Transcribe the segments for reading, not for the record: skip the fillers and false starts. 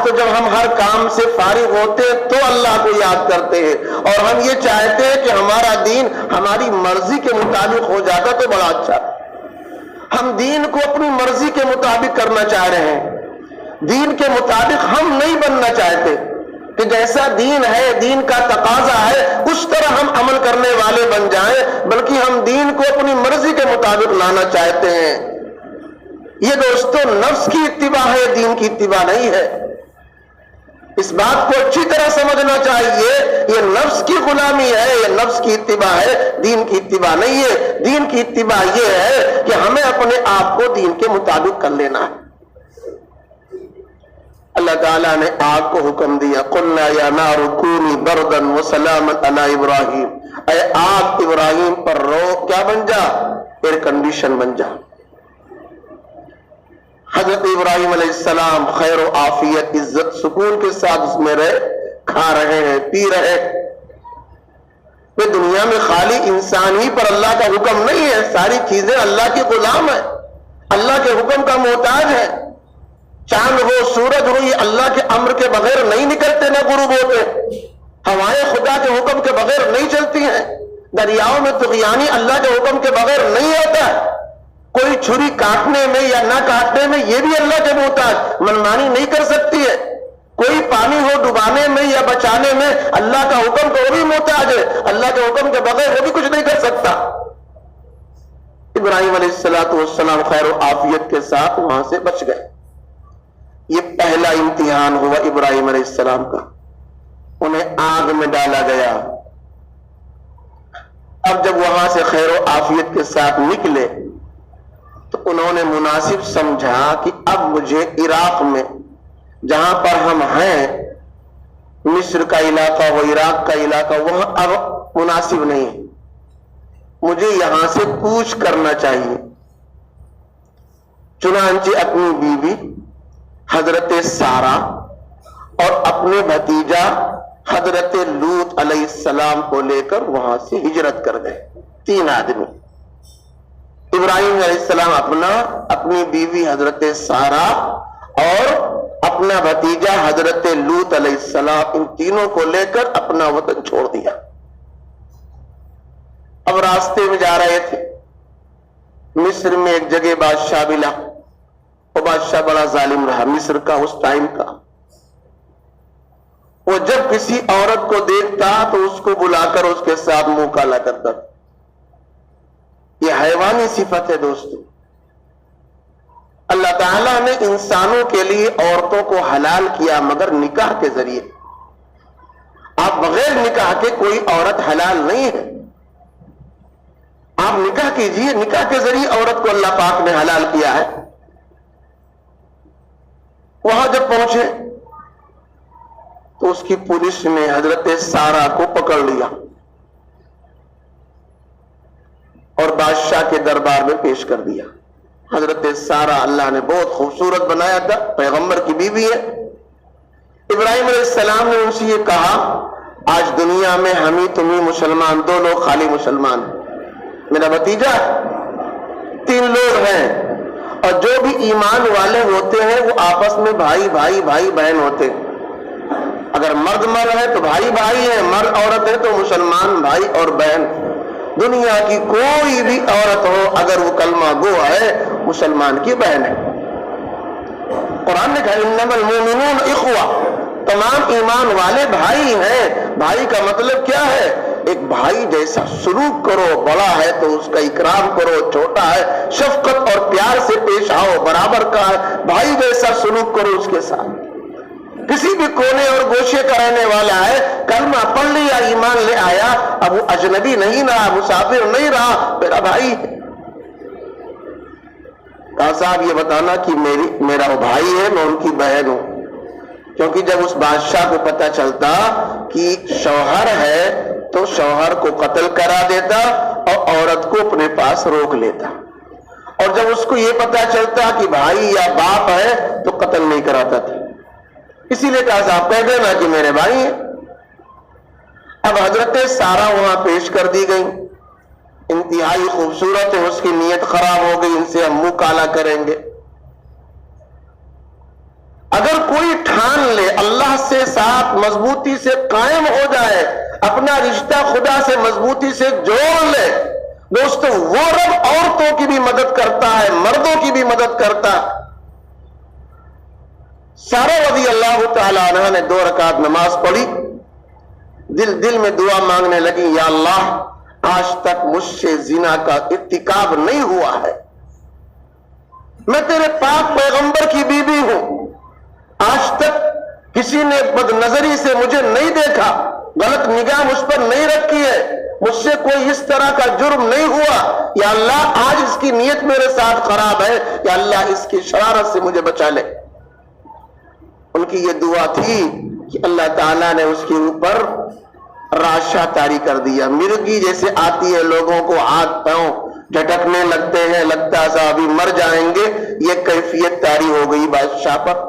تو جب ہم ہر کام سے فارغ ہوتے تو اللہ کو یاد کرتے ہیں، اور ہم یہ چاہتے ہیں کہ ہمارا دین ہماری مرضی کے مطابق ہو جاتا تو بڑا اچھا۔ ہم دین کو اپنی مرضی کے مطابق کرنا چاہ رہے ہیں، دین کے مطابق ہم نہیں بننا چاہتے کہ جیسا دین ہے، دین کا تقاضا ہے، اس طرح ہم عمل کرنے والے بن جائیں، بلکہ ہم دین کو اپنی مرضی کے مطابق لانا چاہتے ہیں۔ یہ دوستو نفس کی اتباع ہے، دین کی اتباع نہیں ہے۔ اس بات کو اچھی طرح سمجھنا چاہیے، یہ نفس کی غلامی ہے، یہ نفس کی اتباع ہے، دین کی اتباع نہیں ہے۔ دین کی اتباع یہ ہے کہ ہمیں اپنے آپ کو دین کے مطابق کر لینا ہے۔ اللہ تعالیٰ نے آگ کو حکم دیا، قلنا یا نار کونی بردا وسلاما علی ابراہیم، اے آگ ابراہیم پر رو کیا بن جا؟ ایئر کنڈیشن بن جا۔ حضرت ابراہیم علیہ السلام خیر و عافیت، عزت، سکون کے ساتھ اس میں رہے، کھا رہے ہیں، پی رہے۔ یہ دنیا میں خالی انسان ہی پر اللہ کا حکم نہیں ہے، ساری چیزیں اللہ کے غلام ہیں، اللہ کے حکم کا محتاج ہے۔ چاند ہو، سورج ہو، یہ اللہ کے امر کے بغیر نہیں نکلتے نہ غروب ہوتے۔ ہوائیں خدا کے حکم کے بغیر نہیں چلتی ہیں۔ دریاؤں میں طغیانی اللہ کے حکم کے بغیر نہیں ہوتا۔ کوئی چھری کاٹنے میں یا نہ کاٹنے میں یہ بھی اللہ کے محتاج، منمانی نہیں کر سکتی ہے۔ کوئی پانی ہو ڈبانے میں یا بچانے میں اللہ کا حکم تو وہ بھی محتاج ہے، اللہ کے حکم کے بغیر وہ بھی کچھ نہیں کر سکتا۔ ابراہیم علیہ السلام خیر و عافیت کے ساتھ وہاں سے بچ گئے۔ یہ پہلا امتحان ہوا ابراہیم علیہ السلام کا، انہیں آگ میں ڈالا گیا۔ اب جب وہاں سے خیر و عافیت کے ساتھ نکلے تو انہوں نے مناسب سمجھا کہ اب مجھے عراق میں جہاں پر ہم ہیں، مصر کا علاقہ و عراق کا علاقہ، وہاں اب مناسب نہیں ہے، مجھے یہاں سے کوچ کرنا چاہیے۔ چنانچہ اپنی بیوی حضرت سارہ اور اپنے بھتیجا حضرت لوط علیہ السلام کو لے کر وہاں سے ہجرت کر گئے، 3 آدمی۔ ابراہیم علیہ السلام اپنی بیوی حضرت سارہ اور اپنا بھتیجا حضرت لوط علیہ السلام، ان تینوں کو لے کر اپنا وطن چھوڑ دیا۔ اب راستے میں جا رہے تھے، مصر میں ایک جگہ بادشاہ ملا، وہ بادشاہ بڑا ظالم رہا مصر کا اس ٹائم کا۔ وہ جب کسی عورت کو دیکھتا تو اس کو بلا کر اس کے ساتھ منہ کالا کرتا تھا۔ یہ حیوانی صفت ہے دوستو۔ اللہ تعالیٰ نے انسانوں کے لیے عورتوں کو حلال کیا مگر نکاح کے ذریعے۔ آپ بغیر نکاح کے کوئی عورت حلال نہیں ہے۔ آپ نکاح کیجئے، نکاح کے ذریعے عورت کو اللہ پاک نے حلال کیا ہے۔ وہاں جب پہنچے تو اس کی پولیس نے حضرت سارہ کو پکڑ لیا اور بادشاہ کے دربار میں پیش کر دیا۔ حضرت سارہ اللہ نے بہت خوبصورت بنایا تھا، پیغمبر کی بیوی ہے۔ ابراہیم علیہ السلام نے ان سے یہ کہا، آج دنیا میں ہم ہی تم ہی مسلمان، 2 لوگ خالی مسلمان ہیں، میرا بھتیجا، 3 لوگ ہیں، اور جو بھی ایمان والے ہوتے ہیں وہ آپس میں بھائی بھائی بھائی بہن ہوتے ہیں۔ اگر مرد ہے تو بھائی بھائی ہیں، مرد عورت ہے تو مسلمان بھائی اور بہن۔ دنیا کی کوئی بھی عورت ہو اگر وہ کلمہ گو ہے، مسلمان کی بہن ہے۔ قرآن نے کہا انما المؤمنون اخوہ، تمام ایمان والے بھائی ہیں۔ بھائی کا مطلب کیا ہے؟ ایک بھائی جیسا سلوک کرو، بڑا ہے تو اس کا اکرام کرو، چھوٹا ہے شفقت اور پیار سے پیش آؤ، برابر کا ہے بھائی جیسا سلوک کرو اس کے ساتھ۔ کسی بھی کونے اور گوشے کا رہنے والا ہے، کلمہ پڑھ لیا، ایمان لے آیا، اب وہ اجنبی نہیں رہا، مسافر نہیں رہا، میرا بھائی ہے۔ کہا صاحب یہ بتانا کہ میرا وہ بھائی ہے، میں ان کی بہن ہوں۔ کیونکہ جب اس بادشاہ کو پتہ چلتا کہ شوہر ہے تو شوہر کو قتل کرا دیتا اور عورت کو اپنے پاس روک لیتا، اور جب اس کو یہ پتہ چلتا کہ بھائی یا باپ ہے تو قتل نہیں کراتا تھا۔ اسی لیے کہا صاحب کہہ دینا کہ میرے بھائی ہیں۔ اب حضرت سارہ وہاں پیش کر دی گئی، انتہائی خوبصورت ہے، اس کی نیت خراب ہو گئی، ان سے ہم منہ کالا کریں گے۔ اگر کوئی ٹھان لے اللہ سے ساتھ مضبوطی سے قائم ہو جائے, اپنا رشتہ خدا سے مضبوطی سے جوڑ لے. دوستو وہ رب عورتوں کی بھی مدد کرتا ہے, مردوں کی بھی مدد کرتا ہے. سارہ رضی اللہ تعالی عنہ نے 2 رکعت نماز پڑھی, دل میں دعا مانگنے لگی, یا اللہ آج تک مجھ سے زنا کا ارتکاب نہیں ہوا ہے, میں تیرے پاک پیغمبر کی بیوی ہوں, آج تک کسی نے بد نظری سے مجھے نہیں دیکھا, غلط نگاہ مجھ پر نہیں رکھی ہے, مجھ سے کوئی اس طرح کا جرم نہیں ہوا. یا اللہ آج اس کی نیت میرے ساتھ خراب ہے, یا اللہ اس کی شرارت سے مجھے بچا لے. ان کی یہ دعا تھی کہ اللہ تعالیٰ نے اس کے اوپر راشا طاری کر دیا. مرغی جیسے آتی ہے, لوگوں کو ہاتھ پاؤں جھٹکنے لگتے ہیں, لگتا ہے ابھی مر جائیں گے, یہ کیفیت طاری ہو گئی بادشاہ پر.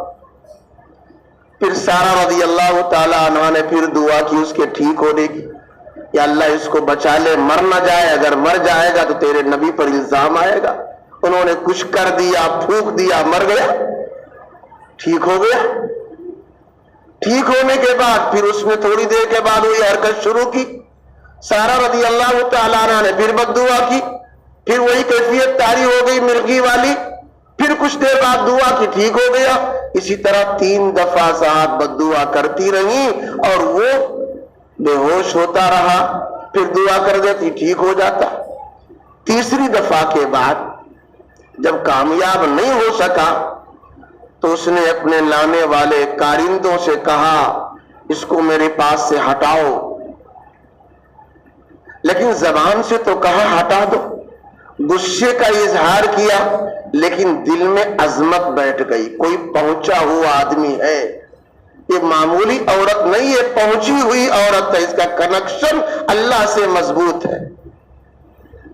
پھر سارہ رضی اللہ تعالی عنہ نے پھر دعا کی اس کے ٹھیک ہونے کی, یا اللہ اس کو بچا لے, مر نہ جائے, اگر مر جائے گا تو تیرے نبی پر الزام آئے گا. انہوں نے کچھ کر دیا, پھونک دیا, مر گیا, ٹھیک ہو گیا. ٹھیک ہونے کے بعد پھر اس نے تھوڑی دیر کے بعد وہی حرکت شروع کی. سارہ رضی اللہ تعالیٰ عنہ نے پھر بد دعا کی, پھر وہی کیفیت طاری ہو گئی مرغی والی. پھر کچھ دیر بعد دعا کی, ٹھیک ہو گیا. اسی طرح 3 دفعہ صاحب بد دعا کرتی رہی اور وہ بے ہوش ہوتا رہا. پھر دعا کر دیتی, ٹھیک ہو جاتا. تیسری دفعہ کے بعد جب کامیاب نہیں ہو سکا تو اس نے اپنے لانے والے کارندوں سے کہا اس کو میرے پاس سے ہٹاؤ. لیکن زبان سے تو کہا ہٹا دو, غصے کا اظہار کیا, لیکن دل میں عظمت بیٹھ گئی. کوئی پہنچا ہوا آدمی ہے, یہ معمولی عورت نہیں ہے, پہنچی ہوئی عورت ہے, اس کا کنیکشن اللہ سے مضبوط ہے.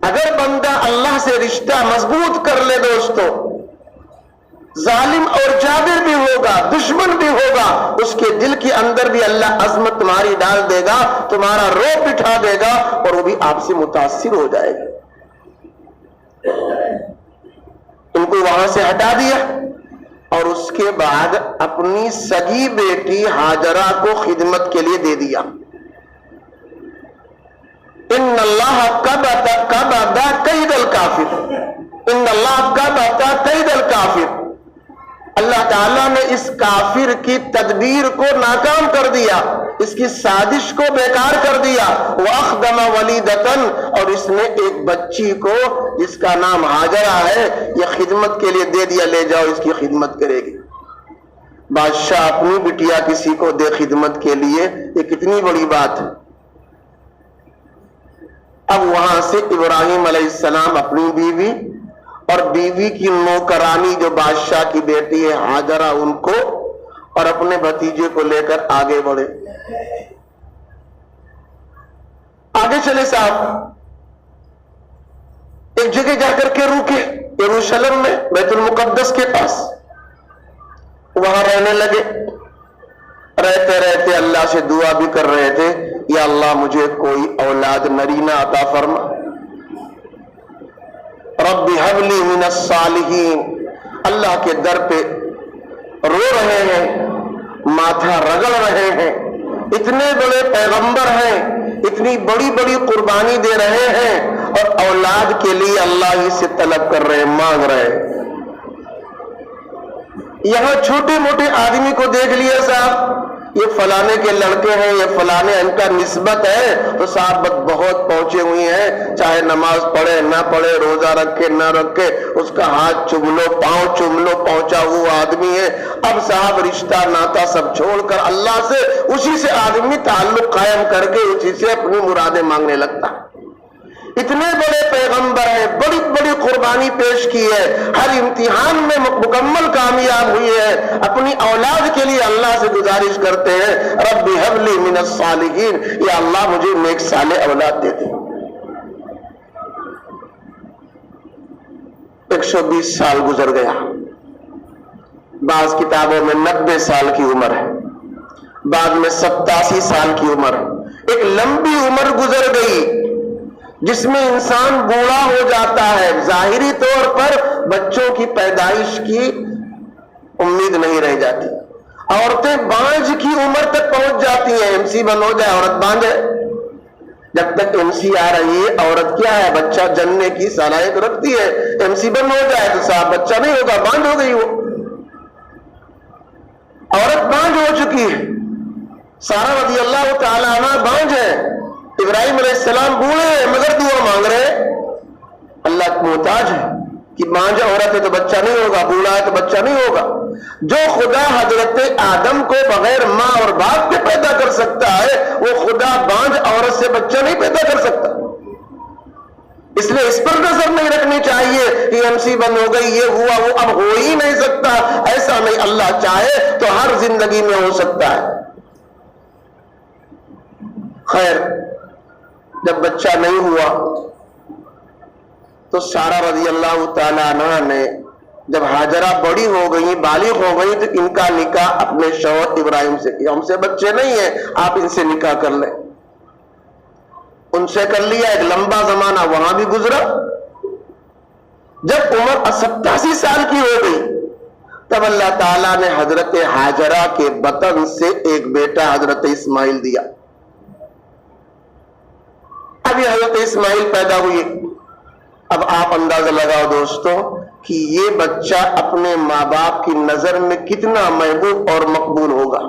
اگر بندہ اللہ سے رشتہ مضبوط کر لے دوستو, ظالم اور جابر بھی ہوگا, دشمن بھی ہوگا, اس کے دل کے اندر بھی اللہ عظمت تمہاری ڈال دے گا, تمہارا روپ بٹھا دے گا اور وہ بھی آپ سے متاثر ہو جائے گا. ان کو وہاں سے ہٹا دیا اور اس کے بعد اپنی سگی بیٹی ہاجرہ کو خدمت کے لیے دے دیا. ان اللہ کبد کید الکافر, ان اللہ کبد کید الکافر, اللہ تعالیٰ نے اس کافر کی تدبیر کو ناکام کر دیا, اس کی سازش کو بیکار کر دیا. وَأَخْدَمَ وَلِيدَةً, اور اس نے ایک بچی کو جس کا نام ہاجرہ ہے یہ خدمت کے لیے دے دیا, لے جاؤ اس کی خدمت کرے گی. بادشاہ اپنی بٹیا کسی کو دے خدمت کے لیے, یہ کتنی بڑی بات ہے. اب وہاں سے ابراہیم علیہ السلام اپنی بیوی اور بیوی کی نوکرانی جو بادشاہ کی بیٹی ہے ہاجرہ, ان کو اور اپنے بھتیجے کو لے کر آگے بڑھے. آگے چلے صاحب, ایک جگہ جا کر کے روکے یروشلم میں, بیت المقدس کے پاس. وہاں رہنے لگے. رہتے رہتے اللہ سے دعا بھی کر رہے تھے, یا اللہ مجھے کوئی اولاد نرینہ عطا فرما, رب هب لی من الصالحین. اللہ کے در پہ رو رہے ہیں, ماتھا رگڑ رہے ہیں, اتنے بڑے پیغمبر ہیں, اتنی بڑی بڑی قربانی دے رہے ہیں اور اولاد کے لیے اللہ ہی سے طلب کر رہے ہیں, مانگ رہے ہیں. یہاں چھوٹے موٹے آدمی کو دیکھ لیا صاحب, یہ فلانے کے لڑکے ہیں, یہ فلانے ان کا نسبت ہے, تو صاحب بہت پہنچے ہوئی ہیں, چاہے نماز پڑھے نہ پڑھے, روزہ رکھے نہ رکھے, اس کا ہاتھ چوم لو, پاؤں چوم لو, پہنچا ہوا آدمی ہے. اب صاحب رشتہ ناتا سب چھوڑ کر اللہ سے, اسی سے آدمی تعلق قائم کر کے اسی سے اپنی مرادیں مانگنے لگتا ہے. اتنے بڑے پیغمبر ہیں, بڑی بڑی قربانی پیش کی ہے, ہر امتحان میں مکمل کامیاب ہوئی ہے, اپنی اولاد کے لیے اللہ سے گزارش کرتے ہیں, رب ہب لی من الصالحین, یا اللہ مجھے نیک صالح اولاد دے دے. 120 سال گزر گیا, بعض کتابوں میں 90 سال کی عمر ہے, بعد میں 87 سال کی عمر. ایک لمبی عمر گزر گئی جس میں انسان بوڑھا ہو جاتا ہے. ظاہری طور پر بچوں کی پیدائش کی امید نہیں رہ جاتی, عورتیں بانجھ کی عمر تک پہنچ جاتی ہیں. MC بن ہو جائے عورت بانجھ ہے. جب تک MC آ رہی ہے عورت کیا ہے, بچہ جننے کی صلاحیت رکھتی ہے. MC بن ہو جائے تو صاحب بچہ نہیں ہوگا, بانجھ ہو گئی. وہ عورت بانجھ ہو چکی ہے. سارہ رضی اللہ تعالی عنہ بانجھ ہے. ابراہیم علیہ السلام بوڑھے ہیں مگر دعا مانگ رہے. اللہ محتاج ہے کہ بانجھ عورت ہے تو بچہ نہیں ہوگا, بوڑھا ہے تو بچہ نہیں ہوگا. جو خدا حضرت آدم کو بغیر ماں اور باپ کے پیدا کر سکتا ہے, وہ خدا بانجھ عورت سے بچہ نہیں پیدا کر سکتا. اس لیے اس پر نظر نہیں رکھنی چاہیے کہ MC بند ہو گئی, یہ ہوا, وہ اب ہو ہی نہیں سکتا. ایسا نہیں, اللہ چاہے تو ہر زندگی میں ہو سکتا ہے. خیر, جب بچہ نہیں ہوا تو سارہ رضی اللہ تعالی عنہ نے, جب ہاجرہ بڑی ہو گئی, بالغ ہو گئی, تو ان کا نکاح اپنے شوہر ابراہیم سے کیا. ہم سے بچے نہیں ہیں, آپ ان سے نکاح کر لیں. ان سے کر لیا. ایک لمبا زمانہ وہاں بھی گزرا. جب عمر 87 سال کی ہو گئی تب اللہ تعالیٰ نے حضرت ہاجرہ کے بطن سے ایک بیٹا حضرت اسماعیل دیا. ابھی حضرت اسماعیل پیدا ہوئی. اب آپ اندازہ لگاؤ دوستو کہ یہ بچہ اپنے ماں باپ کی نظر میں کتنا محبوب اور مقبول ہوگا.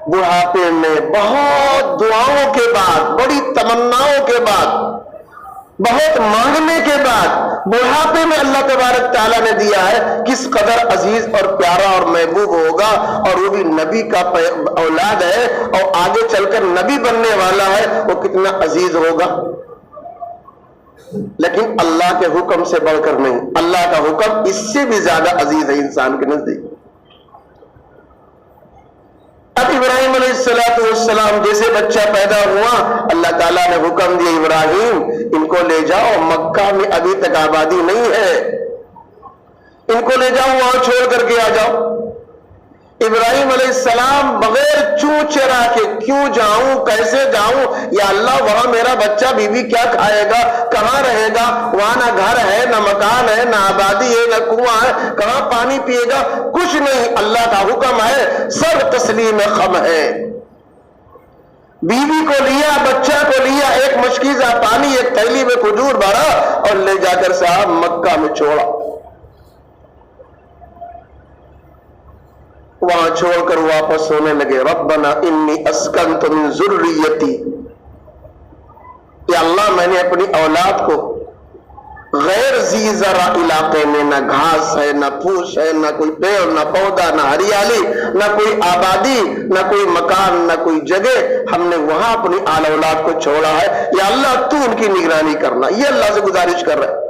بڑھاپے میں بہت دعاؤں کے بعد, بڑی تمناؤں کے بعد, بہت مانگنے کے بعد بڑھاپے میں اللہ تبارک تعالیٰ نے دیا ہے. کس قدر عزیز اور پیارا اور محبوب ہوگا, اور وہ بھی نبی کا اولاد ہے اور آگے چل کر نبی بننے والا ہے, وہ کتنا عزیز ہوگا. لیکن اللہ کے حکم سے بڑھ کر نہیں, اللہ کا حکم اس سے بھی زیادہ عزیز ہے انسان کے نزدیک. اب ابراہیم علیہ السلام جیسے بچہ پیدا ہوا, اللہ تعالیٰ نے حکم دیا, ابراہیم ان کو لے جاؤ, مکہ میں ابھی تک آبادی نہیں ہے, ان کو لے جاؤ, وہاں چھوڑ کر کے آ جاؤ. ابراہیم علیہ السلام بغیر چوں چرا کے, کیوں جاؤں, کیسے جاؤں, یا اللہ وہاں میرا بچہ بیوی کیا کھائے گا, کہاں رہے گا, وہاں نہ گھر ہے, نہ مکان ہے, نہ آبادی ہے, نہ کنواں ہے, کہاں پانی پیے گا, کچھ نہیں. اللہ کا حکم ہے, سب تسلیم خم ہے. بیوی کو لیا, بچہ کو لیا, ایک مشکیزہ پانی, ایک تھیلی میں کھجور بھرا اور لے جا کر صاحب مکہ میں چھوڑا. وہاں چھوڑ کر واپس ہونے لگے. ربنا انی اسکنت من ذریتی, یا اللہ میں نے اپنی اولاد کو غیر ذی زرع علاقے میں, نہ گھاس ہے, نہ پھوس ہے, نہ کوئی پیڑ, نہ پودا, نہ ہریالی, نہ کوئی آبادی, نہ کوئی مکان, نہ کوئی جگہ, ہم نے وہاں اپنی آل اولاد کو چھوڑا ہے. یا اللہ تو ان کی نگرانی کرنا. یہ اللہ سے گزارش کر رہے.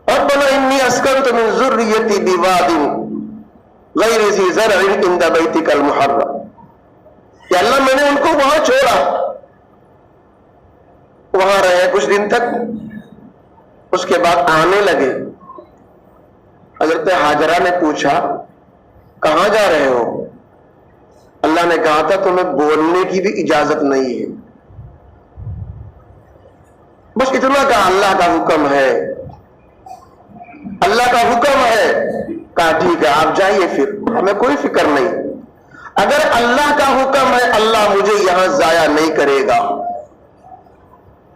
ربنا انی اسکنت من ذریتی بواد غیر ذی زرع عند بیتک المحرم, یا اللہ میں نے ان کو وہاں چھوڑا. وہاں رہے کچھ دن تک, اس کے بعد آنے لگے. حضرت ہاجرہ نے پوچھا کہاں جا رہے ہو؟ اللہ نے کہا تھا تمہیں بولنے کی بھی اجازت نہیں ہے. بس اتنا کہا, اللہ کا حکم ہے, اللہ کا حکم ہے. کہا ٹھیک ہے آپ جائیے, پھر ہمیں کوئی فکر نہیں. اگر اللہ کا حکم ہے اللہ مجھے یہاں ضائع نہیں کرے گا.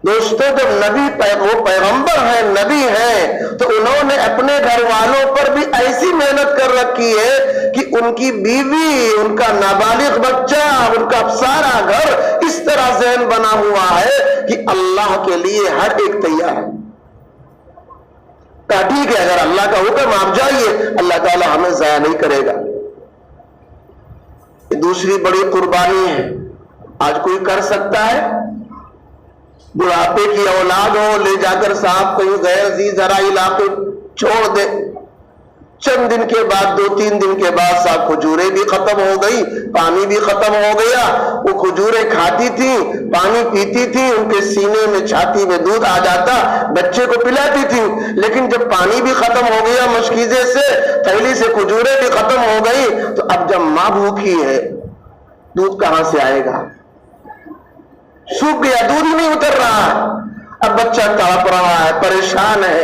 دوستو جب نبی وہ پیغمبر ہیں, نبی ہیں, تو انہوں نے اپنے گھر والوں پر بھی ایسی محنت کر رکھی ہے کہ ان کی بیوی, ان کا نابالغ بچہ, ان کا سارا گھر اس طرح ذہن بنا ہوا ہے کہ اللہ کے لیے ہر ایک تیار ہے. کہا ٹھیک ہے اگر اللہ کا حکم آپ جائیے, اللہ تعالی ہمیں ضائع نہیں کرے گا. یہ دوسری بڑی قربانی ہے. آج کوئی کر سکتا ہے بڑھاپے کی اولاد ہو, لے جا کر صاحب کہیں غیر ذی زرع علاقے چھوڑ دے. چند دن کے بعد, 2-3 دن کے بعد صاحب کھجوریں بھی ختم ہو گئی, پانی بھی ختم ہو گیا. وہ کھجوریں کھاتی تھی, پانی پیتی تھی, ان کے سینے میں, چھاتی میں دودھ آ جاتا, بچے کو پلاتی تھی. لیکن جب پانی بھی ختم ہو گیا مشکیزے سے, تھیلی سے کھجوریں بھی ختم ہو گئی, تو اب جب ماں بھوکی ہے دودھ کہاں سے آئے گا؟ سوکھ گیا, دودھ ہی نہیں اتر رہا. اب بچہ تڑپ رہا ہے, پریشان ہے.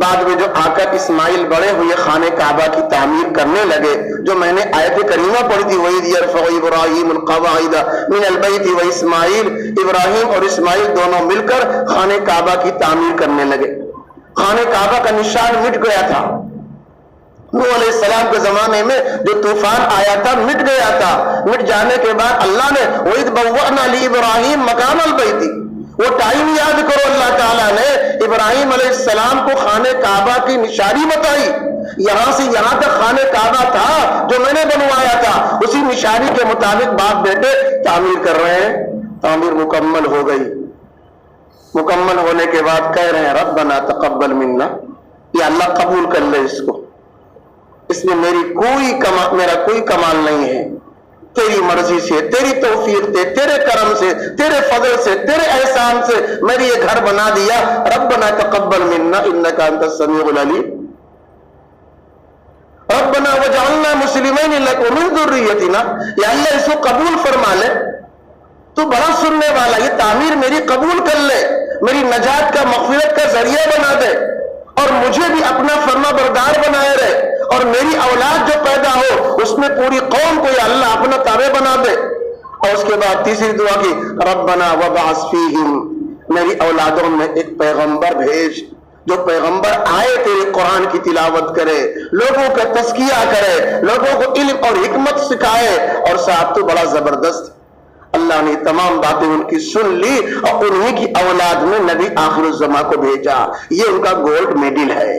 بعد میں جو آ کر اسماعیل بڑے ہوئے خانہ کعبہ کی تعمیر کرنے لگے، جو میں نے آیت کریمہ پڑھی تھی وَإِذْ يَرْفَعُ إِبْرَاهِيمُ الْقَوَاعِدَ مِنَ الْبَيْتِ وَإِسْمَاعِيلُ، ابراہیم اور اسماعیل دونوں مل کر خانہ کعبہ کی تعمیر کرنے لگے۔ خانہ کعبہ کا نشان مٹ گیا تھا، نوح علیہ السلام کے زمانے میں جو طوفان آیا تھا مٹ گیا تھا۔ مٹ جانے کے بعد اللہ نے وَإِذْ بَوَّأْنَا لِإِبْرَاهِيمَ مَكَانَ الْبَيْتِ، وہ ٹائم یاد کرو، اللہ تعالیٰ نے ابراہیم علیہ السلام کو خانہ کعبہ کی نشانی بتائی، یہاں سے یہاں تک خانہ کعبہ تھا جو میں نے بنوایا تھا، اسی نشانی کے مطابق باپ بیٹے تعمیر کر رہے ہیں۔ تعمیر مکمل ہو گئی، مکمل ہونے کے بعد کہہ رہے ہیں ربنا تقبل منا، یا اللہ قبول کر لے اس کو، اس میں میرا کوئی کمال نہیں ہے، تیری مرضی سے، تیری توفیق سے، تیرے کرم سے، تیرے فضل سے، تیرے احسان سے میں نے یہ گھر بنا دیا۔ ربنا تقبل منا انک انت السمیع العلیم، ربنا وجعلنا مسلمین لک ومن ذریتنا، یا اللہ اس کو قبول فرما لے، تو بڑا سننے والا، یہ تعمیر میری قبول کر لے، میری نجات کا مغفرت کا ذریعہ بنا دے، اور مجھے بھی اپنا فرما بردار بنائے رہے، اور میری اولاد جو پیدا ہو اس میں پوری قوم کو یا اللہ اپنا تابع بنا دے۔ اور اس کے بعد تیسری دعا کی ربنا وبعث فیہم، میری اولادوں میں ایک پیغمبر بھیج، جو پیغمبر آئے تیرے قرآن کی تلاوت کرے، لوگوں کا تزکیہ کرے، لوگوں کو علم اور حکمت سکھائے، اور ساتھ تو بڑا زبردست اللہ نے تمام باتیں ان کی سن لی، اور انہی کی اولاد میں نبی آخر الزماں کو بھیجا۔ یہ ان کا گولڈ میڈل ہے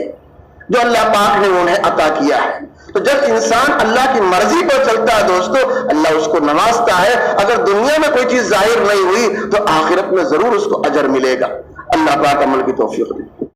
جو اللہ پاک نے انہیں عطا کیا ہے۔ تو جب انسان اللہ کی مرضی پر چلتا ہے دوستو، اللہ اس کو نوازتا ہے۔ اگر دنیا میں کوئی چیز ظاہر نہیں ہوئی تو آخرت میں ضرور اس کو اجر ملے گا۔ اللہ پاک عمل کی توفیق دے۔